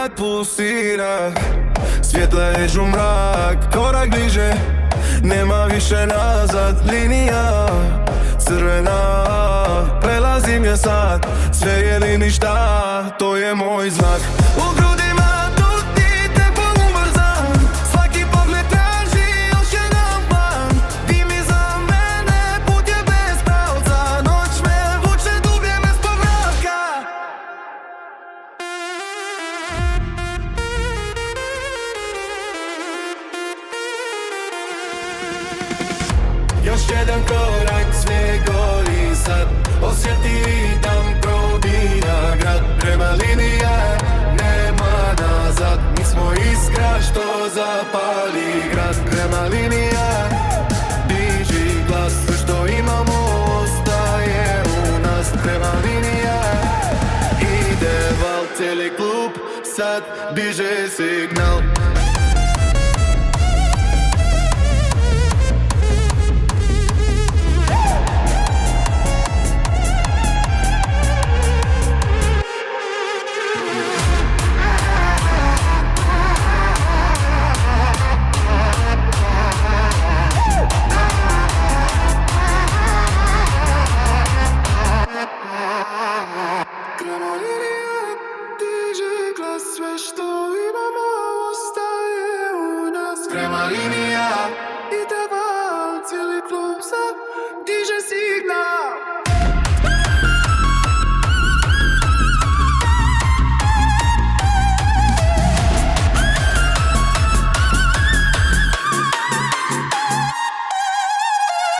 grad pulsira, svjetla ježu mrak, korak bliže, nema više nazad. Linija crvena, prelazim je sad, sve ili ništa, to je moj znak. U grudima tuti, tempo ubrzan, svaki pogled traži još jedan plan. Ti mi za mene, put je bez pravca, noć me vuče dublje bez povratka. Još jedan korak, sve gori sad, osjeti ritam, probira grad. Prema linija, nema nazad, mi smo iskra što zapali grad. Prema linija, diži glas, sve što imamo ostaje u nas. Prema linija, ide val, cijeli klub sad diže signal. Sve što imamo ostaje u nas. Krema linija.